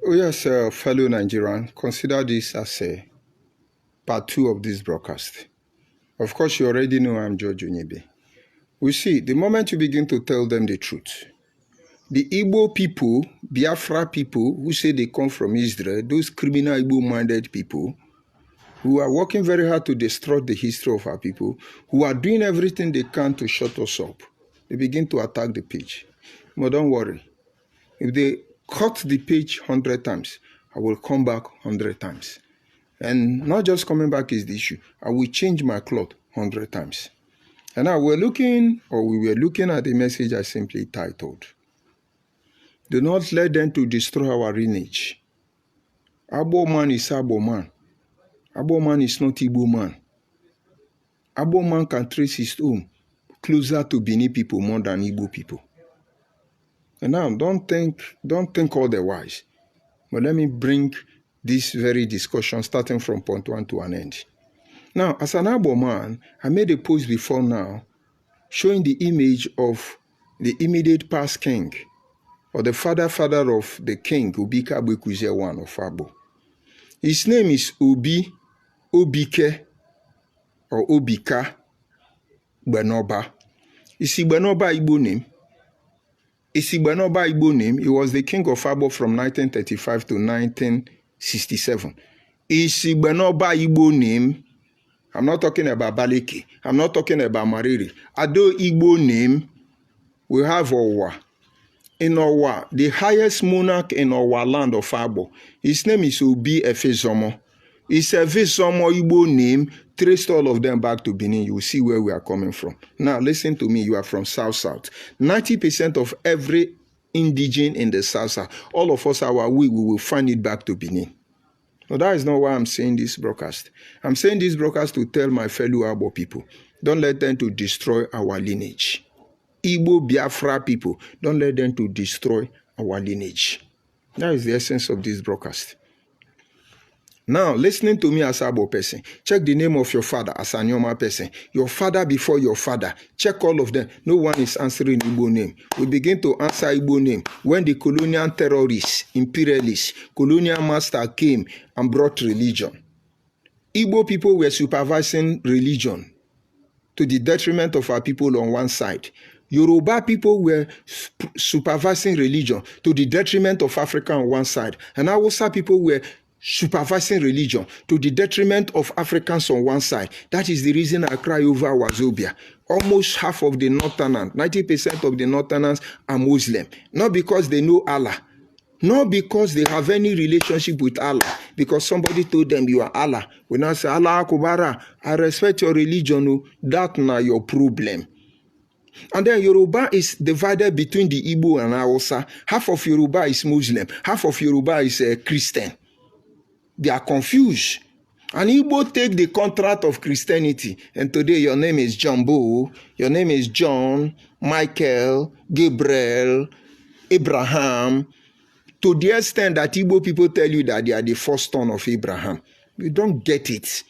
Oh yes, fellow Nigerian, consider this as a part 2 of this broadcast. Of course, you already know I'm George Onyebe. We see, the moment you begin to tell them the truth, the Igbo people, Biafra people who say they come from Israel, those criminal Igbo-minded people who are working very hard to destroy the history of our people, who are doing everything they can to shut us up, they begin to attack the page. But don't worry. If they cut the page 100 times, I will come back 100 times. And not just coming back is the issue. I will change my cloth 100 times. And now we were looking at the message I simply titled, "Do not let them to destroy our lineage." Abo man is Abo man. Abo man is not Igbo man. Abo man can trace his home closer to Bini people more than Igbo people. And now, don't think otherwise. But let me bring this very discussion starting from point 1 to an end. Now, as an Abo man, I made a post before now showing the image of the immediate past king, or the father of the king, Ubika Abuekuzie one of Abo. His name is Obike, or Obika Gbenoba. Is Gbenoba Igbo name? Isigbenoba Igbo name, he was the king of Abo from 1935 to 1967. Isigbenoba Igbo name, I'm not talking about Baleke, I'm not talking about Mariri. Ado Igbo name, we have Owa. In Owa, the highest monarch in Owa land of Abo, his name is Obi Efezomo. It's a Efezomo Igbo name, traced all of them back to Benin. You will see where we are coming from. Now, listen to me. You are from South. 90% of every indigene in the South, all of us, we will find it back to Benin. So that is not why I'm saying this broadcast. I'm saying this broadcast to tell my fellow Abo people, don't let them to destroy our lineage. Igbo Biafra people, don't let them to destroy our lineage. That is the essence of this broadcast. Now, listening to me as Abo person, check the name of your father as a Nyoma person. Your father before your father. Check all of them. No one is answering Igbo name. We begin to answer Igbo name when the colonial terrorists, imperialists, colonial master came and brought religion. Igbo people were supervising religion to the detriment of our people on one side. Yoruba people were supervising religion to the detriment of Africa on one side. And Hausa people were supervising religion to the detriment of Africans on one side. That is the reason I cry over Wazobia. Almost half of the Northerners, 90% of the Northerners are Muslim. Not because they know Allah. Not because they have any relationship with Allah. Because somebody told them you are Allah. When I say Allah Akubara, I respect your religion. That's not your problem. And then Yoruba is divided between the Igbo and Hausa. Half of Yoruba is Muslim. Half of Yoruba is Christian. They are confused. And Igbo take the contract of Christianity. And today your name is Jumbo, your name is John, Michael, Gabriel, Abraham. To the extent that Igbo people tell you that they are the first son of Abraham. You don't get it.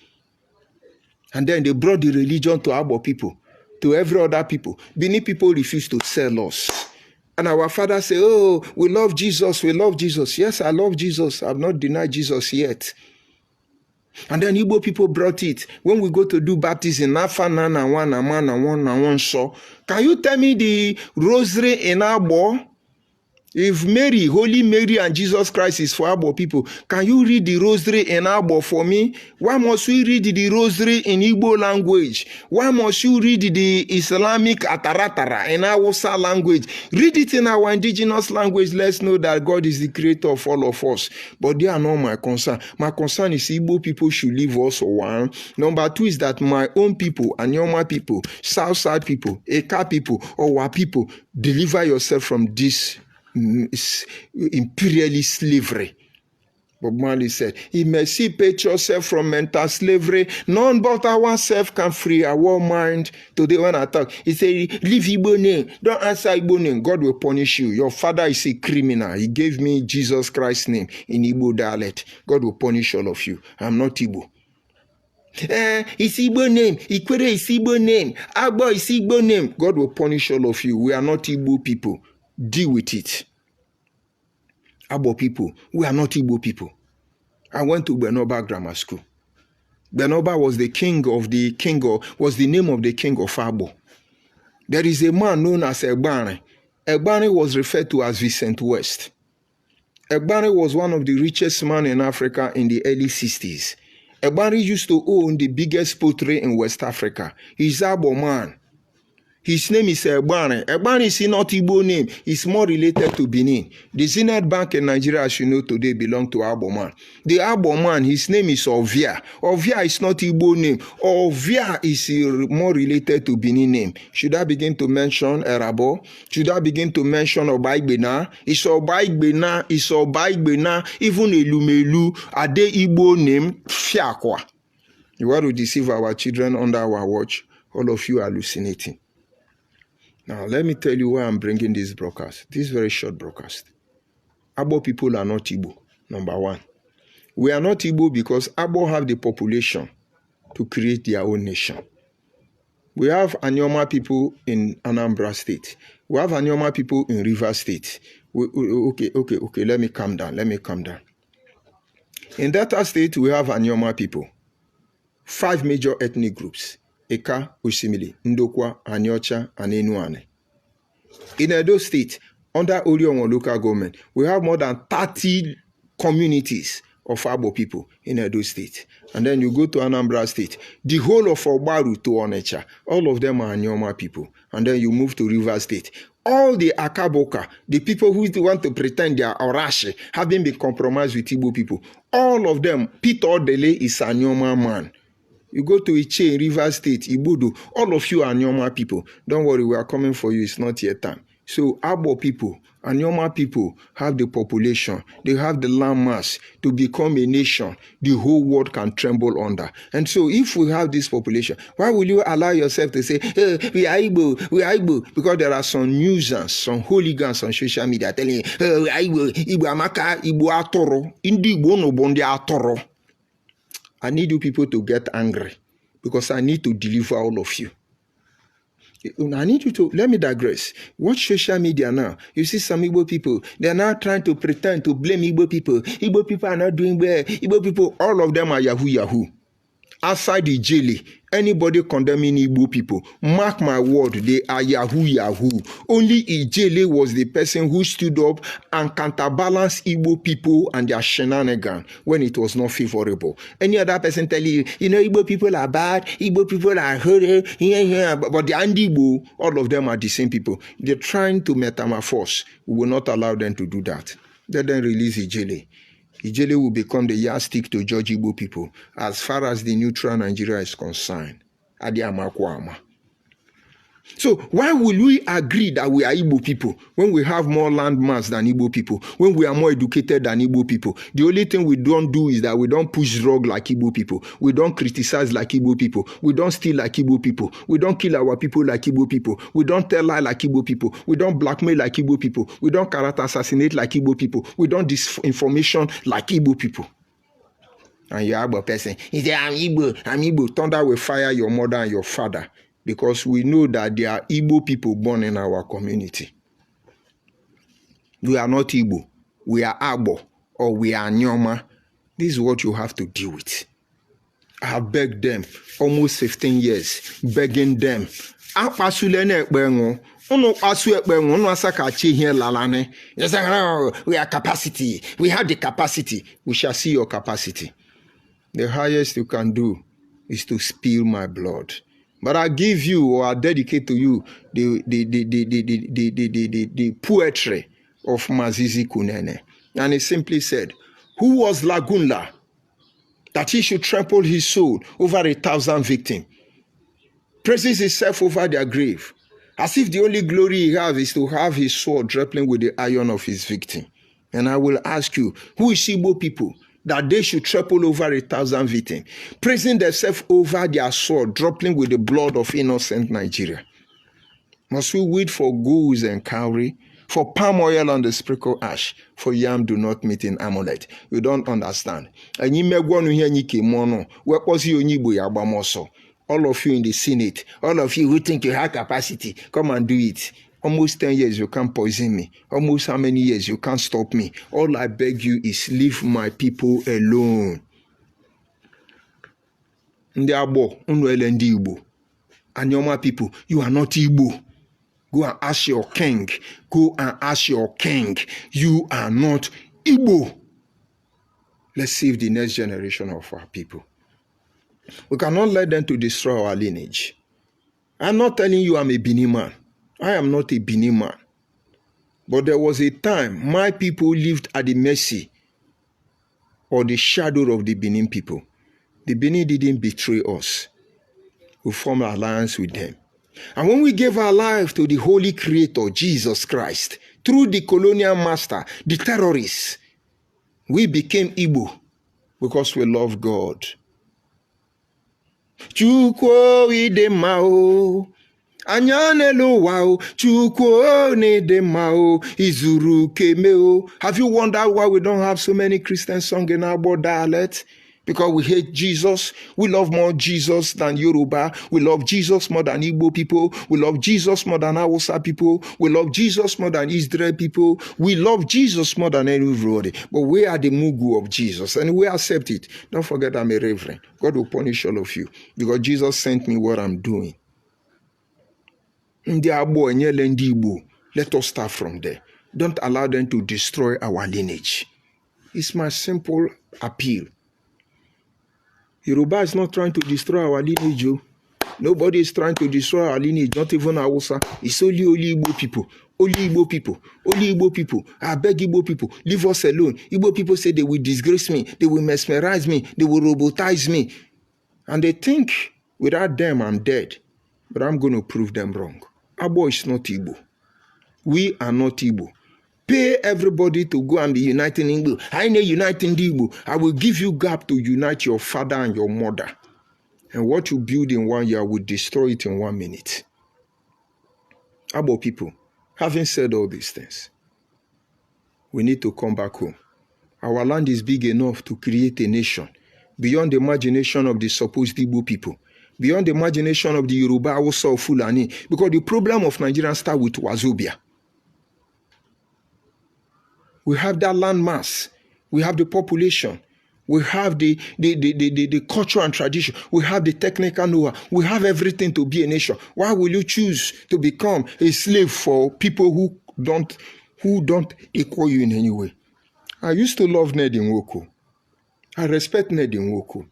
And then they brought the religion to Abo people, to every other people. Bini people refuse to sell us. And our father say, oh, we love Jesus, we love Jesus. Yes, I love Jesus. I've not denied Jesus yet. And then Igbo people brought it. When we go to do baptism, can you tell me the rosary in Abo? If Mary, Holy Mary and Jesus Christ is for Abo people, can you read the rosary in Abo for me? Why must we read the rosary in Igbo language? Why must you read the Islamic Ataratara in Hausa language? Read it in our indigenous language. Let's know that God is the creator of all of us. But they are not my concern. My concern is Igbo people should leave us one. Number 2 is that my own people, Anyoma people, Southside people, Eka people, Owa people, deliver yourself from this imperialist slavery. Bob Marley said, emancipate yourself from mental slavery. None but ourselves can free our mind. Today when I talk, he said, leave Igbo name. Don't answer Igbo name. God will punish you. Your father is a criminal. He gave me Jesus Christ's name in Igbo dialect. God will punish all of you. I'm not Igbo. It's Igbo name. Ikwere is Igbo name. Agbo is Igbo name. God will punish all of you. We are not Igbo people. Deal with it. Abo people. We are not Igbo people. I went to Benoba Grammar School. Benoba was the was the name of the king of Abo. There is a man known as Egbani. Egbani was referred to as Vincent West. Egbani was one of the richest men in Africa in the early 60s. Egbani used to own the biggest poultry in West Africa. He's Abo man. His name is Egbani. Egbani is not Igbo name. It's more related to Benin. The Zenith Bank in Nigeria, as you know today, belongs to Abo man. The Abo man, his name is Ovia. Ovia is not Igbo name. Ovia is more related to Benin name. Should I begin to mention Erabo? Should I begin to mention Obaigbena? It's Obaigbena. It's Obaigbena. Even Elumelu, Ade Igbo name, Fiakwa. You want to deceive our children under our watch? All of you are hallucinating. Now, let me tell you why I'm bringing this broadcast, this very short broadcast. Abo people are not Igbo, number one. We are not Igbo because Abo have the population to create their own nation. We have Anyoma people in Anambra State. We have Anyoma people in Rivers State. Okay, let me calm down, In Delta State, we have Anyoma people. 5 major ethnic groups. Eka, Osimili, Ndokwa, Anyocha, and Enuane. In Edo State, under Orionwo local government, we have more than 30 communities of Abo people in Edo State. And then you go to Anambra State, the whole of Obaru to Onitsha, all of them are Anyoma people. And then you move to Rivers State. All the Akaboka, the people who want to pretend they are Orashi, having been compromised with Igbo people, all of them, Peter Odele is a Anyoma man. You go to Iche, River State, Ibudu, all of you are Anyoma people. Don't worry, we are coming for you. It's not yet time. So Abo people, Anyoma people have the population. They have the land mass to become a nation the whole world can tremble under. And so if we have this population, why will you allow yourself to say, we are Igbo, we are Igbo? Because there are some nuisance, some hooligans on social media telling you, we are Igbo, Igbo Amaka, Igbo Atoro, Indi Igbo no Bondi Atoro. I need you people to get angry because I need to deliver all of you. I need you to, let me digress. Watch social media now. You see some Igbo people, they are now trying to pretend to blame Igbo people. Igbo people are not doing well. Igbo people, all of them are Yahoo. Outside the jail, anybody condemning Igbo people, mark my word, they are Yahoo. Only Ijele was the person who stood up and counterbalanced Igbo people and their shenanigans when it was not favorable. Any other person tell you, Igbo people are bad, Igbo people are hurry, but the Andigbo, all of them are the same people. They're trying to metamorphose. We will not allow them to do that. Let them release Ijele. Ijele will become the yardstick to judge Igbo people as far as the neutral Nigeria is concerned. Adiamakwama. So why will we agree that we are Igbo people when we have more land mass than Igbo people, when we are more educated than Igbo people? The only thing we don't do is that we don't push drug like Igbo people. We don't criticize like Igbo people. We don't steal like Igbo people. We don't kill our people like Igbo people. We don't tell lies like Igbo people. We don't blackmail like Igbo people. We don't character assassinate like Igbo people. We don't disinformation like Igbo people. And you're Igbo person. He said, I'm Igbo. Thunder will fire your mother and your father. Because we know that there are Igbo people born in our community. We are not Igbo. We are Abo or we are Nyoma. This is what you have to deal with. I have begged them almost 15 years, begging them. We have capacity. We have the capacity. We shall see your capacity. The highest you can do is to spill my blood. But I give you or I dedicate to you the poetry of Mazizi Kunene. And he simply said, who was Lagunla that he should trample his soul over 1,000 victims, praises himself over their grave, as if the only glory he has is to have his sword grappling with the iron of his victim. And I will ask you, who is Igbo people that they should trample over 1,000 victims, praising themselves over their sword, dropping with the blood of innocent Nigeria? Must we wait for goose and cowrie, for palm oil on the sprinkle ash, for yam do not meet in amulet? You don't understand. All of you in the Senate, all of you who think you have capacity, come and do it. Almost 10 years, you can't poison me. Almost how many years, you can't stop me. All I beg you is leave my people alone. Ndị Agbo, unu ele ndị Igbo. Anyoma people, you are not Igbo. Go and ask your king. Go and ask your king. You are not Igbo. Let's save the next generation of our people. We cannot let them to destroy our lineage. I'm not telling you I'm a Benin man. I am not a Benin man. But there was a time my people lived at the mercy or the shadow of the Benin people. The Benin didn't betray us. We formed an alliance with them. And when we gave our life to the Holy Creator, Jesus Christ, through the colonial master, the terrorists, we became Igbo because we love God. Chukwu idemao, anyanelo wao, Chukwu nedemao, izuru kemeo. Have you wondered why we don't have so many Christian songs in our dialect? Because we hate Jesus. We love more Jesus than Yoruba. We love Jesus more than Igbo people. We love Jesus more than Hausa people. We love Jesus more than Israel people. We love Jesus more than everybody. But we are the Mugu of Jesus and we accept it. Don't forget I'm a reverend. God will punish all of you because Jesus sent me what I'm doing. Let us start from there. Don't allow them to destroy our lineage. It's my simple appeal. Yoruba is not trying to destroy our lineage. Nobody is trying to destroy our lineage, not even Hausa. It's only Igbo people. Only Igbo people. Only Igbo people. I beg Igbo people, leave us alone. Igbo people say they will disgrace me. They will mesmerize me. They will robotize me. And they think without them I'm dead. But I'm going to prove them wrong. Abo is not Igbo. We are not Igbo. Pay everybody to go and be uniting Igbo. I need uniting Igbo. I will give you gap to unite your father and your mother. And what you build in 1 year, I will destroy it in 1 minute. Abo people, having said all these things, we need to come back home. Our land is big enough to create a nation beyond the imagination of the supposed Igbo people, beyond the imagination of the Yoruba, Hausa, or Fulani, because the problem of Nigeria starts with Wazobia. We have that land mass. We have the population. We have the culture and tradition. We have the technical know-how. We have everything to be a nation. Why will you choose to become a slave for people who don't equal you in any way? I used to love Ned Nwoko. I respect Ned Nwoko.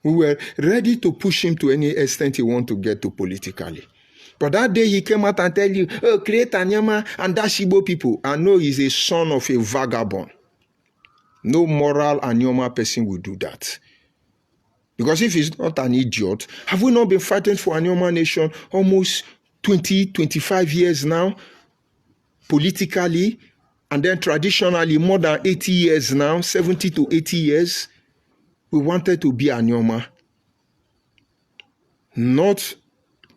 We were ready to push him to any extent he want to get to politically. But that day he came out and tell you, oh, create Anyama and dash Igbo people. I know he's a son of a vagabond. No moral Anyama person will do that. Because if he's not an idiot, have we not been fighting for Anyama nation almost 20, 25 years now? Politically, and then traditionally more than 80 years now, 70 to 80 years. We wanted to be Anyama. Not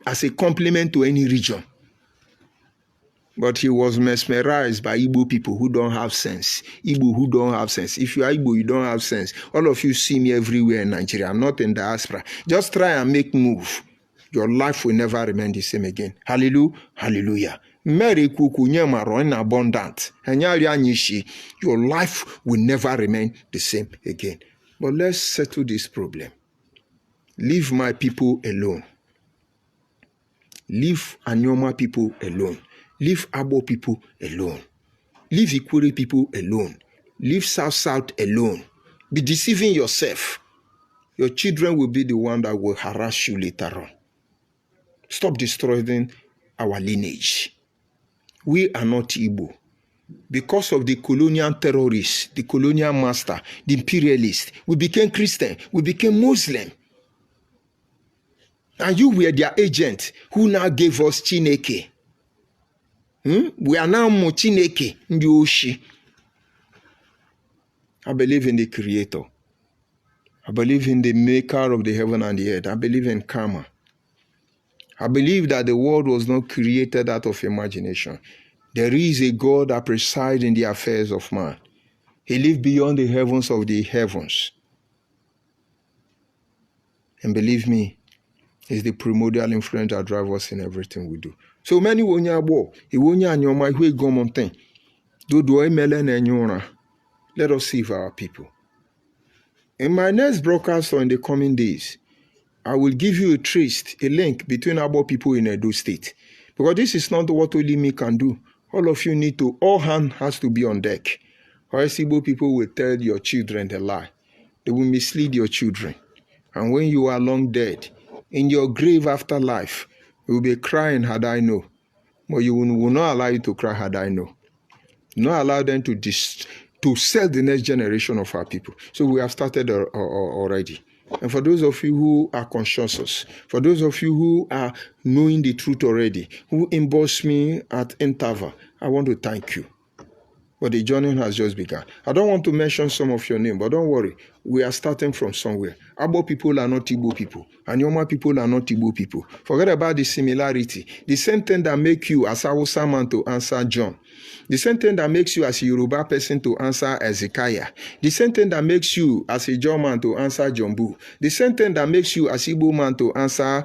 as a compliment to any region. But he was mesmerized by Igbo people who don't have sense. Igbo who don't have sense. If you are Igbo, you don't have sense. All of you see me everywhere in Nigeria. I'm not in diaspora. Just try and make move. Your life will never remain the same again. Hallelujah. Hallelujah. Mary kuku nyamaro in abundant. Your life will never remain the same again. But let's settle this problem. Leave my people alone. Leave Anyoma people alone. Leave Abo people alone. Leave Ikwere people alone. Leave South alone. Be deceiving yourself. Your children will be the one that will harass you later on. Stop destroying our lineage. We are not Igbo. Because of the colonial terrorists, the colonial master, the imperialists, we became Christian, we became Muslim. And you were their agent who now gave us Chineke. We are now more Chineke, Ndioshi. I believe in the Creator. I believe in the maker of the heaven and the earth. I believe in karma. I believe that the world was not created out of imagination. There is a God that presides in the affairs of man. He lives beyond the heavens of the heavens. And believe me, it's the primordial influence that drives us in everything we do. So many wonya bo, wonya anyoma hwe gomonten. Do emele na enyora. Let us save our people. In my next broadcast or in the coming days, I will give you a link between Abo people in Edo State. Because this is not what only me can do. All of you need to, all hands has to be on deck. Or else Igbo people will tell your children the lie. They will mislead your children. And when you are long dead, in your grave after life, you will be crying had I know. But you will not allow you to cry had I know. Not allow them to sell the next generation of our people. So we have started already. And for those of you who are conscious, for those of you who are knowing the truth already, who emboss me at interval, I want to thank you. But the journey has just begun. I don't want to mention some of your name, but don't worry. We are starting from somewhere. Abo people are not Igbo people. Anyoma people are not Igbo people. Forget about the similarity. The same thing that makes you as a Hausa man to answer John. The same thing that makes you as a Yoruba person to answer Ezekiah. The same thing that makes you as a John man to answer Jumbu. The same thing that makes you as Igbo man to answer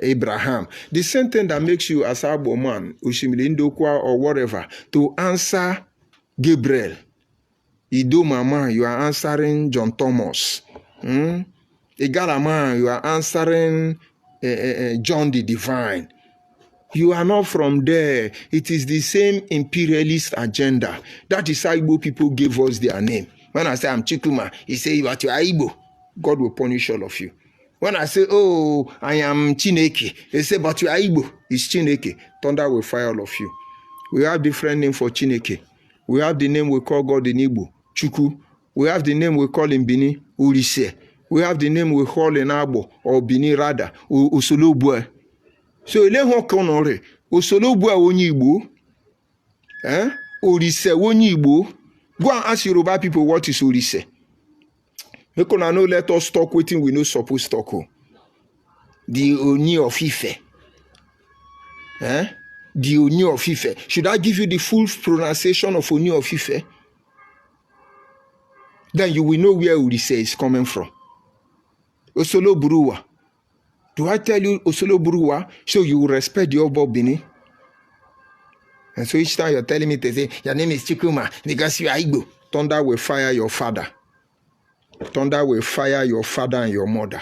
Abraham. The same thing that makes you as Abo man, Ushimili Ndokwa or whatever, to answer Gabriel. Ido Mama, you are answering John Thomas. Igalama, you are answering John the Divine. You are not from there. It is the same imperialist agenda. That is how Igbo people gave us their name. When I say I'm Chikuma, he say, but you are Igbo. God will punish all of you. When I say, oh, I am Chineke, they say, but you are Igbo. It's Chineke. Thunder will fire all of you. We have different name for Chineke. We have the name we call God in Igbo, Chuku. We have the name we call in Bini, Urise. We have the name we call in Abo, or Bini Rada, Usulubwe. So ele ho konore Usulubwe wonyi Igbo, Urise wonyi Igbo. Go and ask Yoruba people what is Urise. We can no let us talk waiting we no supposed to talk. The Oni of Ife. The Oni of Ife. Should I give you the full pronunciation of Oni of Ife? Then you will know where Urise is coming from. Osolo Buruwa. Do I tell you Osolo Buruwa so you will respect the Obo Bini? And so each time you're telling me to say, your name is Chikuma because you are Igbo. Thunder will fire your father. Thunder will fire your father and your mother.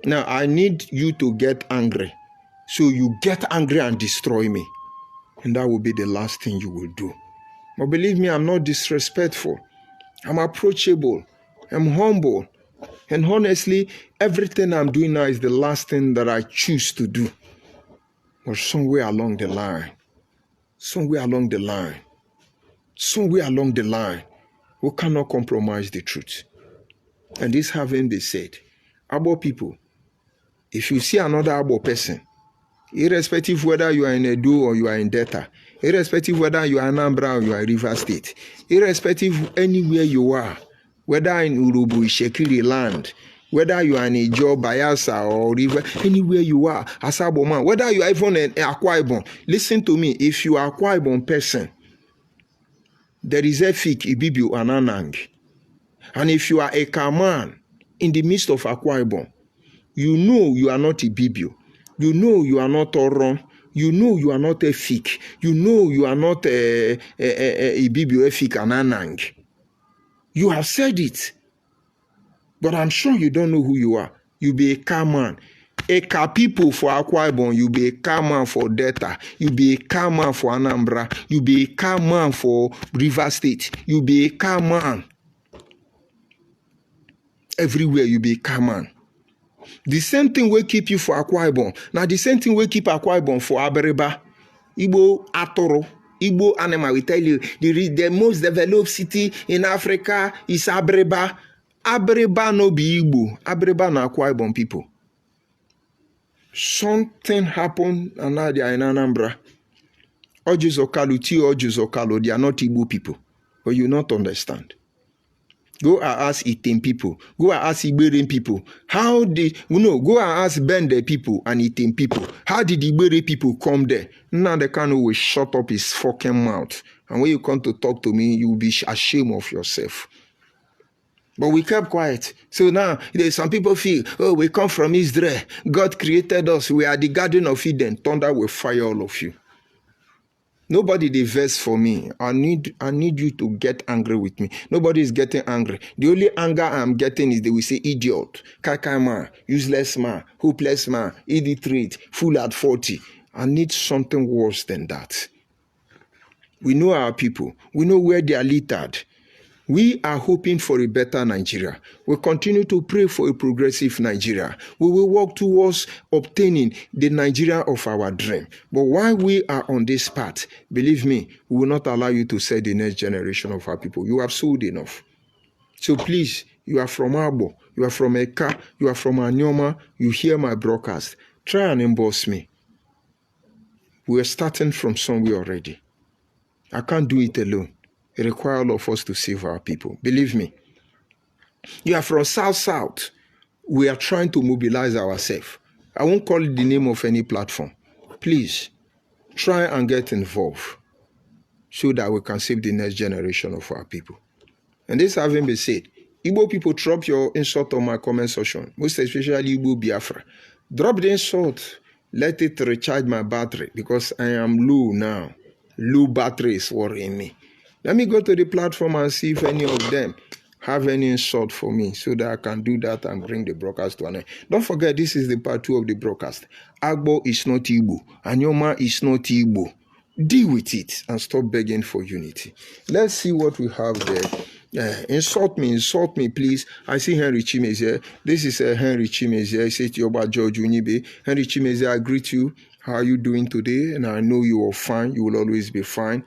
Now, I need you to get angry. So you get angry and destroy me. And that will be the last thing you will do. But believe me, I'm not disrespectful. I'm approachable. I'm humble. And honestly, everything I'm doing now is the last thing that I choose to do. But somewhere along the line, we cannot compromise the truth. And this having been said, Abo people, if you see another Abo person, irrespective whether you are in Edo or you are in Delta, irrespective whether you are in Anambra or you are in River State, irrespective anywhere you are, whether in Urubu, Shekiri land, whether you are in Ijo, Bayelsa or River, anywhere you are, Asabo man, whether you are even in Akwa Ibom, listen to me, if you are Akwa Ibom person, there is Efik, Ibibio, and Anang. And if you are a Kaman in the midst of Akwa Ibom, you know you are not Ibibio. You know you are not Oron. You know you are not Efik. You know you are not Ibibio, Efik, and Anang. You have said it. But I'm sure you don't know who you are. You be a Kaman. A Ka people for Akwa Ibom, you be a Kaman for Delta. You be a Kaman for Anambra. You be a Kaman for River State. You be a Kaman. Everywhere you be a Kaman. The same thing will keep you for Akwa Ibom. Now the same thing will keep Akwa Ibom for Abereba. Igbo Atoro. Igbo animal, we tell you, the most developed city in Africa is Abereba. Abereba no be Igbo. Abereba no Akwa Ibom people. Something happened and now they are in Anambra. Ojuzokalu, Ojuzokalu, they are not Igbo people. But you not understand. Go and ask Item people. Go and ask Iberian people. How did, go and ask Bende people and Item people. How did Iberian people come there? Now the Kanu will shut up his fucking mouth. And when you come to talk to me, you will be ashamed of yourself. But we kept quiet. So now some people feel, oh, we come from Israel. God created us. We are the Garden of Eden. Thunder will fire all of you. Nobody dey vex for me. I need you to get angry with me. Nobody is getting angry. The only anger I'm getting is they will say idiot, kakai man, useless man, hopeless man, illiterate, fool at 40. I need something worse than that. We know our people. We know where they are littered. We are hoping for a better Nigeria. We continue to pray for a progressive Nigeria. We will work towards obtaining the Nigeria of our dream. But while we are on this path, believe me, we will not allow you to sell the next generation of our people. You have sold enough. So please, you are from Abo, you are from Eka, you are from Anyoma, you hear my broadcast. Try and emboss me. We are starting from somewhere already. I can't do it alone. It requires all of us to save our people. Believe me. You are from South. We are trying to mobilize ourselves. I won't call it the name of any platform. Please, try and get involved so that we can save the next generation of our people. And this having been said, Igbo people, drop your insult on my comment section, most especially Igbo Biafra. Drop the insult. Let it recharge my battery because I am low now. Low battery is worrying me. Let me go to the platform and see if any of them have any insult for me so that I can do that and bring the broadcast to an end. Don't forget, this is the part 2 of the broadcast. Agbo is not Igbo. Anyoma is not Igbo. Deal with it and stop begging for unity. Let's see what we have there. Insult me, please. I see Henry Chimezie. This is Henry Chimezie. I say to you about George Unibe. Henry Chimezie, I greet you. How are you doing today? And I know you are fine. You will always be fine.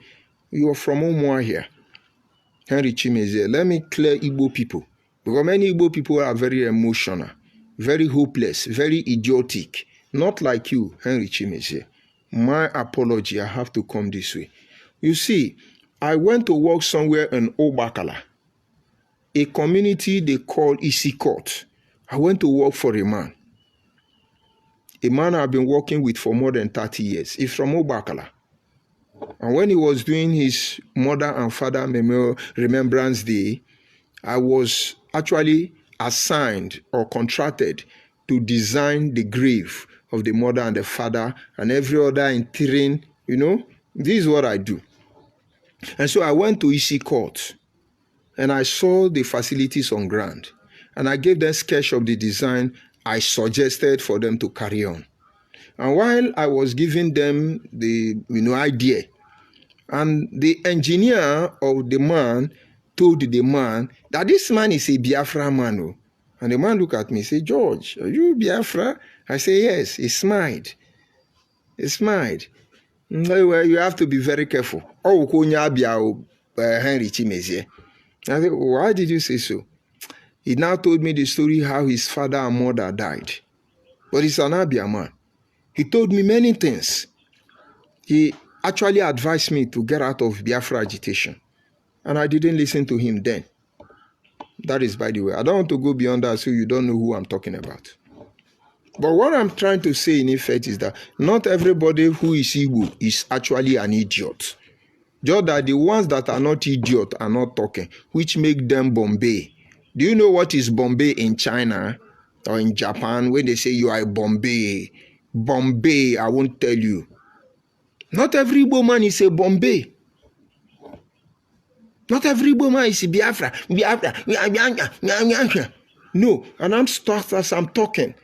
You are from Omwa here. Henry Chimezie. Let me clear Igbo people. Because many Igbo people are very emotional, very hopeless, very idiotic. Not like you, Henry Chimezie. My apology, I have to come this way. You see, I went to work somewhere in Obakala, a community they call Isikot. I went to work for a man I've been working with for more than 30 years. He's from Obakala. And when he was doing his mother and father remembrance day, I was actually assigned or contracted to design the grave of the mother and the father and every other interring, this is what I do. And so I went to EC Court and I saw the facilities on ground and I gave them sketch of the design I suggested for them to carry on. And while I was giving them the idea, and the engineer of the man told the man that this man is a Biafra man. And the man looked at me and said, George, are you Biafra? I said, yes. He smiled. Well, you have to be very careful. Oh, Henry Chimezie. I said, why did you say so? He now told me the story how his father and mother died. But he's an Abia man. He told me many things. He actually advised me to get out of Biafra agitation. And I didn't listen to him then. That is, by the way. I don't want to go beyond that so you don't know who I'm talking about. But what I'm trying to say in effect is that not everybody who is Igbo is actually an idiot. Just that the ones that are not idiot are not talking, which make them Bombay. Do you know what is Bombay in China or in Japan when they say you are a Bombay? Bombay, I won't tell you. Not every woman is a Bombay. Not every woman is a Biafra. No, and I'm stuck as I'm talking.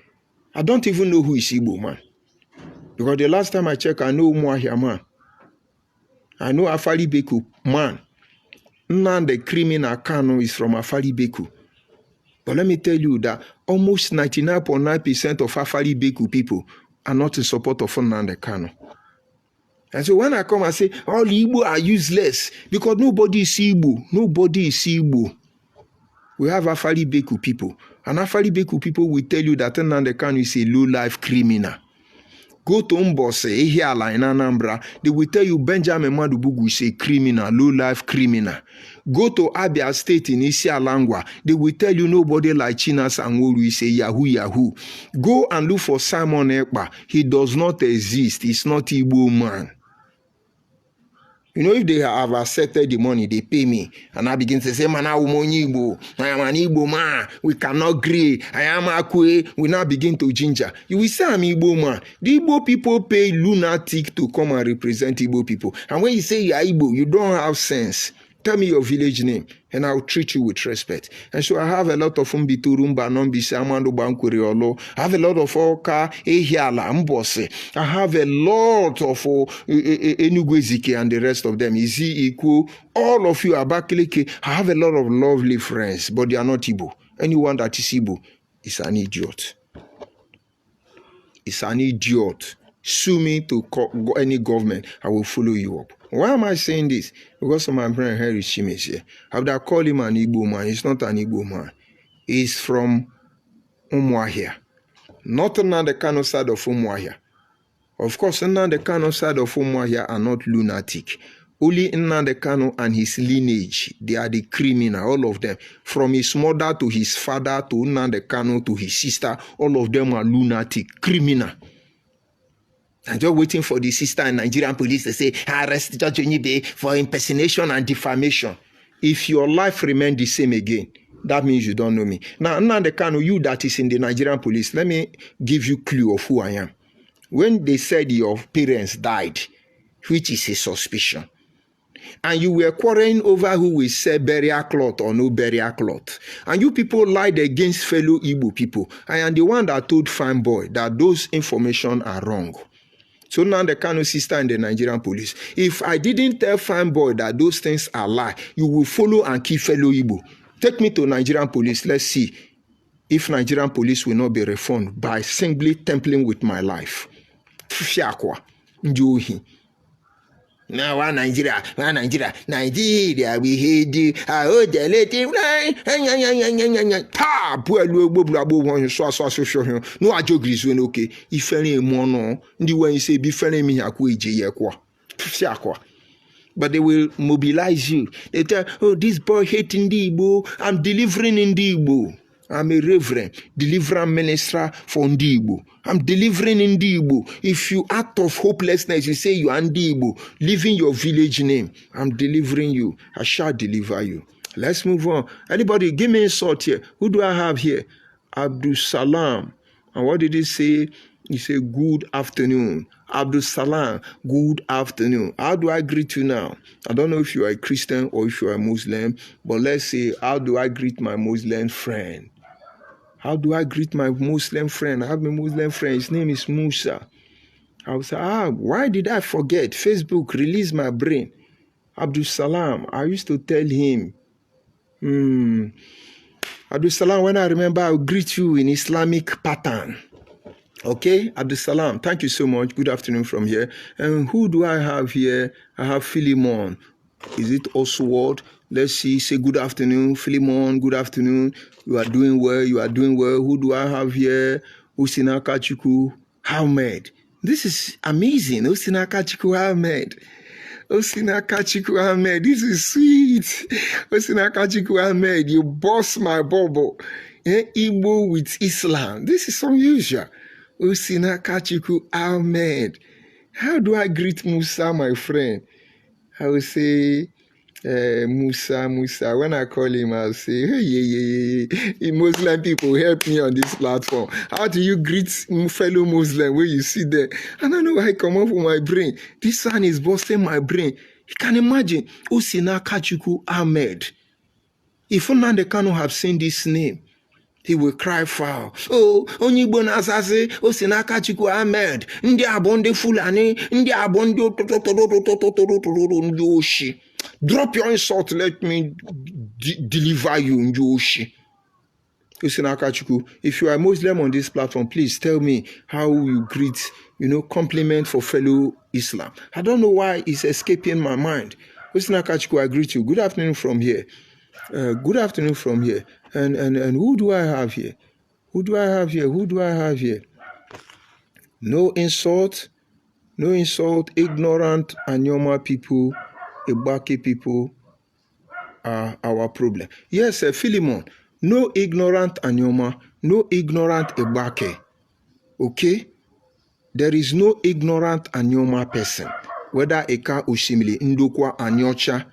I don't even know who is Igbo man. Because the last time I checked, I know Umuahia man. I know Afari Beku man. None the criminal Kano is from Afari Beku. But let me tell you that almost 99.9% of Afari Beku people are not in support of Nnamdi Kanu. And so when I come and say, all Igbo are useless, because nobody is Igbo. Nobody is Igbo. We have Afari Beku people. And Afari Beku people will tell you that Nnamdi Kanu is a low-life criminal. Go to Mbose, Ehiala in Anambra, they will tell you Benjamin Madubugu is a criminal, low-life criminal. Go to Abia State in Isialangwa, they will tell you nobody like Chinas Angoru is a Yahoo. Go and look for Simon Ekpa. He does not exist. He's not Igbo man. You know, if they have accepted the money, they pay me. And I begin to say, man, I am an Igbo man. We cannot agree. I am Akwe. We now begin to ginger. You will say I'm Igbo man. The Igbo people pay lunatic to come and represent Igbo people. And when you say you're Igbo, you don't have sense. Tell me your village name, and I'll treat you with respect. And so I have a lot of Umbiturumba, Nombisi, Amando Bankuriolo. I have a lot of Oka, Ehiala, Mbose. I have a lot of Enugwezike and the rest of them. Izi, Iku, all of you are Bakleke. I have a lot of lovely friends, but they are not Igbo. Anyone that is Igbo is an idiot. It's an idiot. Sue me to any government, I will follow you up. Why am I saying this? Because of my friend Henry Chimes here. After I call him an Igbo man, he's not an Igbo man. He's from Umuahia. Not on the Kano side of Umuahia. Of course, on the Kano side of Umuahia are not lunatic. Only Nnamdi Kanu and his lineage, they are the criminal, all of them. From his mother to his father to Nnamdi Kanu to his sister, all of them are lunatic, criminal. I'm just waiting for the sister and Nigerian police to say, arrest Judge Onyibe for impersonation and defamation. If your life remains the same again, that means you don't know me. Now, Nnamdi Kanu, you that is in the Nigerian police, let me give you a clue of who I am. When they said your parents died, which is a suspicion, and you were quarreling over who will sell burial cloth or no burial cloth, and you people lied against fellow Igbo people, I am the one that told Fine Boy that those information are wrong. So now the Kano sister and the Nigerian police, if I didn't tell Fine Boy that those things are lie, you will follow and kill fellow Igbo. Take me to Nigerian police. Let's see if Nigerian police will not be reformed by simply tampering with my life. Fiakwa, Njohi. Now, Nigeria, we hate you. I hold the lady. Pa, poor no, I joke this one, okay. If any mono, the way you say, be friendly me, but they will mobilize you. They tell, oh, this boy hating the Igbo. I'm delivering in the Igbo. I'm a reverend, deliverance minister for Igbo. I'm delivering in Igbo. If you act of hopelessness, you say you are Igbo, leaving your village name, I'm delivering you. I shall deliver you. Let's move on. Anybody, give me a sort here. Who do I have here? Abdul Salam. And what did he say? He said, good afternoon. Abdul Salam, good afternoon. How do I greet you now? I don't know if you are a Christian or if you are a Muslim, but let's say, how do I greet my Muslim friend? How do I greet my Muslim friend? I have a Muslim friend. His name is Musa. I was like, why did I forget? Facebook released my brain. Abdul Salam. I used to tell him, Abdul Salam, when I remember, I'll greet you in Islamic pattern. Okay, Abdul Salam, thank you so much. Good afternoon from here. And who do I have here? I have Philemon. Is it Oswald? Let's see. Say good afternoon, Philemon. Good afternoon. You are doing well. You are doing well. Who do I have here? Osinaka Chukwu Ahmed. This is amazing. Osinaka Chukwu Ahmed. Osinaka Chukwu Ahmed. This is sweet. Osinaka Chukwu Ahmed. You boss my bubble. Igbo with Islam. This is unusual. Osinaka Chukwu Ahmed. How do I greet Musa, my friend? I will say, Musa. When I call him, I'll say, hey. Muslim people, help me on this platform. How do you greet fellow Muslim when you see them? I don't know why it come up from my brain. This one is busting my brain. You can imagine, Osinaka Chukwu Ahmed. If Nnamdi Kanu have seen this name, he will cry foul. Oh, Onyibo Nasase, Osinaka Chukwu Ahmed, Ndi Abonde Fulani, Ndi Abonde Njoshi. Drop your insult, let me deliver you, Njoshi. Osinaka Chukwu, if you are Muslim on this platform, please tell me how you greet, compliment for fellow Islam. I don't know why it's escaping my mind. Osinaka Chukwu, I greet you. Good afternoon from here. Good afternoon from here. And who do I have here? Who do I have here? No insult. Ignorant Anyoma people, Ibaki people are our problem. Yes, Philemon. No ignorant Anyoma, no ignorant Ibaki. Okay? There is no ignorant Anyoma person. whether Eka Oshimili, Ndokwa, Anyocha,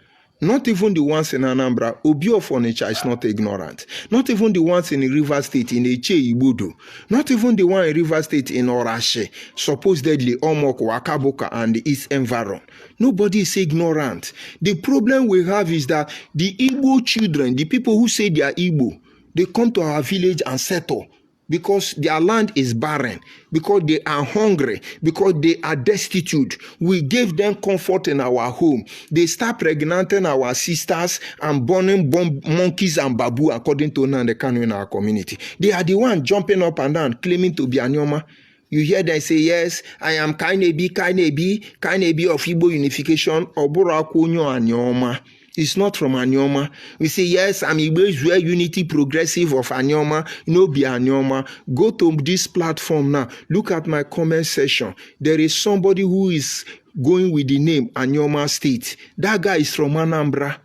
not even the ones in Anambra, Obi of Onitsha is not ignorant. Not even the ones in River State, in Eche Ibudu. Not even the one in River State in Orashe, supposedly Omoko, Akaboka, and the East Environ. Nobody is ignorant. The problem we have is that the Igbo children, the people who say they are Igbo, they come to our village and settle because their land is barren, because they are hungry, because they are destitute. We gave them comfort in our home. They start pregnanting our sisters and burning monkeys and babu, according to Nandekanu in our community. They are the ones jumping up and down, claiming to be Anyoma. You hear them say, yes, I am Kainebi of Igbo unification, Obura Kunyo Anyoma. It's not from Anyoma. We say, yes, I'm Igbo Unity Progressive of Anyoma. No be Anyoma. Go to this platform now. Look at my comment section. There is somebody who is going with the name Anyoma State. That guy is from Anambra.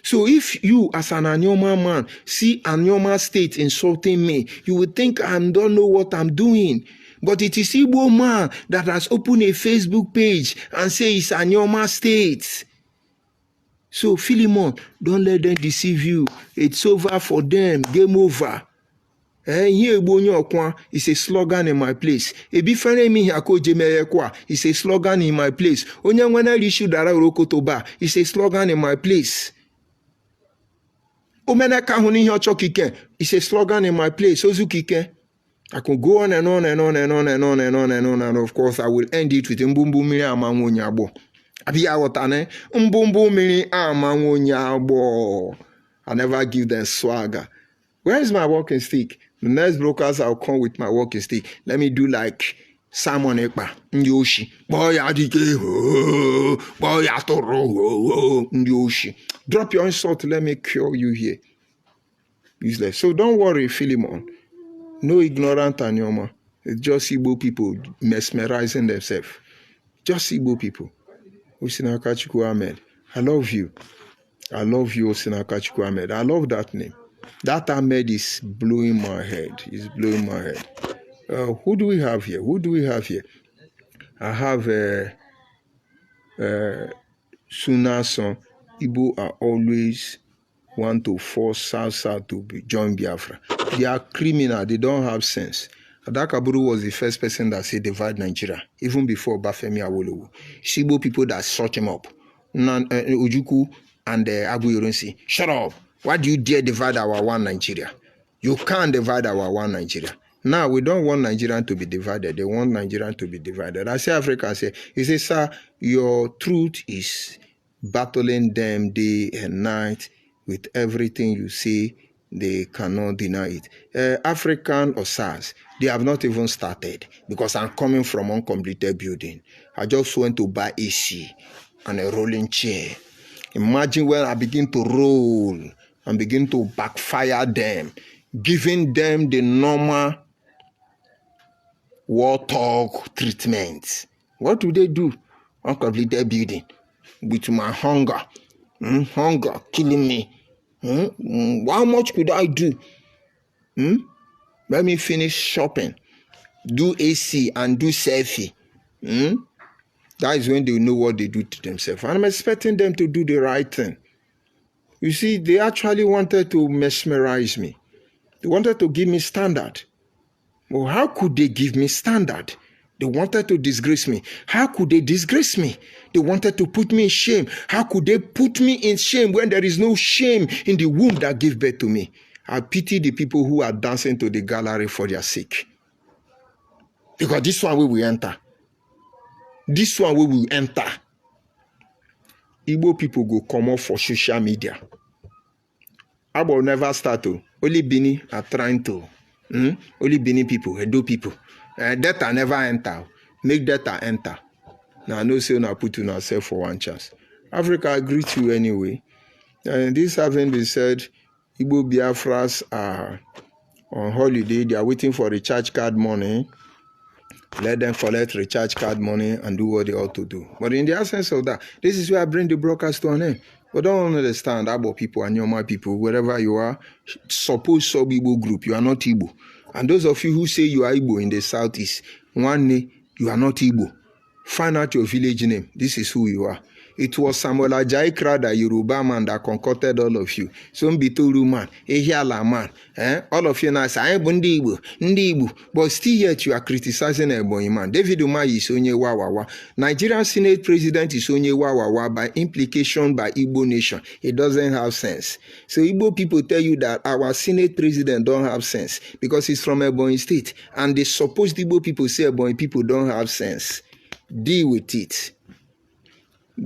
So if you, as an Anyoma man, see Anyoma State insulting me, you would think I don't know what I'm doing. But it is Igbo man that has opened a Facebook page and say it's Anyoma State. So Philemon, don't let them deceive you. It's over for them. Game over. It's a slogan in my place. It's a slogan in my place. It's a slogan in my place. It's a slogan in my place. I could go on and on and on and on and on and on and on, and of course I will end it with Mbumbu Miri Amangonyabo. I never give them swagger. Where is my walking stick? The next brokers I'll come with my walking stick. Let me do like Simon Ekpa, Nyoshi. Nyoshi. Drop your insult, let me cure you here. Useless. So don't worry, Philemon. No ignorant Anyoma. It's just Igbo people mesmerizing themselves. Just Igbo people. Osinakachuku Ahmed. I love you. I love you, Osinakachuku Ahmed. I love that name. That Ahmed is blowing my head. It's blowing my head. Who do we have here? Who do we have here? I have Sunason. Igbo are always want to force South to join Biafra. They are criminal. They don't have sense. Adakaburu was the first person that said divide Nigeria, even before Bafemi Awolowo. Igbo people that shut him up. Ojuku and Agu Yoronsi. Shut up. Why do you dare divide our one Nigeria? You can't divide our one Nigeria. Now, we don't want Nigerian to be divided. They want Nigerian to be divided. I say Africa, he says, sir, your truth is battling them day and night with everything you say. They cannot deny it. African or SARS, they have not even started because I'm coming from uncompleted building. I just went to buy AC and a rolling chair. Imagine when I begin to roll and begin to backfire them, giving them the normal war talk treatment. What do they do? Uncompleted building with my hunger. Hunger killing me. How much could I do? Let me finish shopping, do AC and do selfie. That is when they know what they do to themselves. And I'm expecting them to do the right thing. You see, they actually wanted to mesmerize me. They wanted to give me standard. Well, how could they give me standard? They wanted to disgrace me. How could they disgrace me? They wanted to put me in shame. How could they put me in shame when there is no shame in the womb that gave birth to me? I pity the people who are dancing to the gallery for their sake. Because this one we will enter. This one we will enter. Igbo people go come up for social media. I will never start to. Only Bini are trying to. Only Bini people, Edo people. Data never enter. Make data enter. Now, no say na put on ourselves for one chance. Africa, I greet you anyway. And this having been said, Igbo Biafras are on holiday. They are waiting for recharge card money. Let them collect recharge card money and do what they ought to do. But in the absence of that, this is where I bring the broadcast to an end. But don't understand about people and Nyoma people, wherever you are, suppose sub-Igbo group, you are not Igbo. And those of you who say you are Igbo in the southeast, one day, you are not Igbo. Find out your village name. This is who you are. It was Samuel Ajayi Crowther, Yoruba man, that concocted all of you. Sombitolu man, Ehiala man, all of you now say, Ndibu. But still yet you are criticizing Ebonyi man. David Umahi is onye wawawa. Nigerian Senate President is onye wawawa by implication by Igbo nation. It doesn't have sense. So Igbo people tell you that our Senate President don't have sense because he's from Ebonyi State. And the supposed Igbo people say Ebonyi people don't have sense. Deal with it.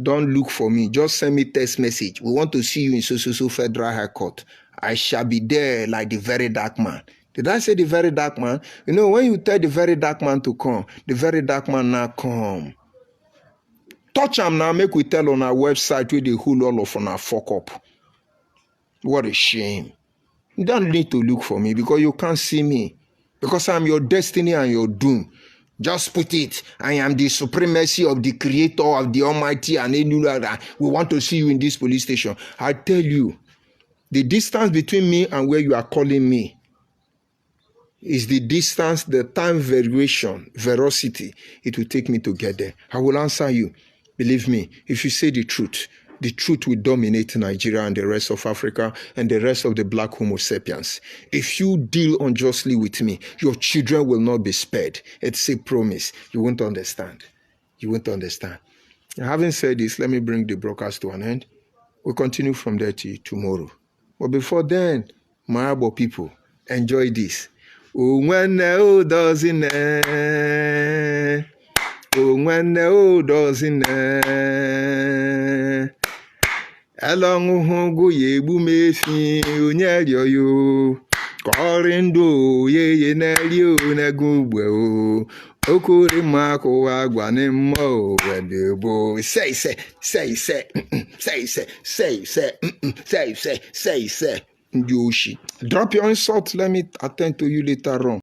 Don't look for me. Just send me text message. We want to see you in so Federal High Court. I shall be there like the very dark man. Did I say the very dark man? You know, when you tell the very dark man to come, the very dark man now come. Touch him now, make we tell on our website where they hold all of on our fuck up. What a shame. You don't need to look for me because you can't see me. Because I'm your destiny and your doom. Just put it. I am the supremacy of the creator of the Almighty and we want to see you in this police station. I tell you, the distance between me and where you are calling me is the distance, the time variation, veracity it will take me to get there. I will answer you. Believe me, if you say the truth will dominate Nigeria and the rest of Africa and the rest of the black Homo sapiens. If you deal unjustly with me, your children will not be spared. It's a promise. You won't understand. You won't understand. Having said this, let me bring the broadcast to an end. We'll continue from there till tomorrow. But before then, my Abo people, enjoy this. Oh, when the doesn't oh, when the doesn't along Hongo ye bumefi unyario yo Korindo ye nelio nagubwe okuri mako wagwane mo wedebo say Yoshi. Drop your insult, let me attend to you later on.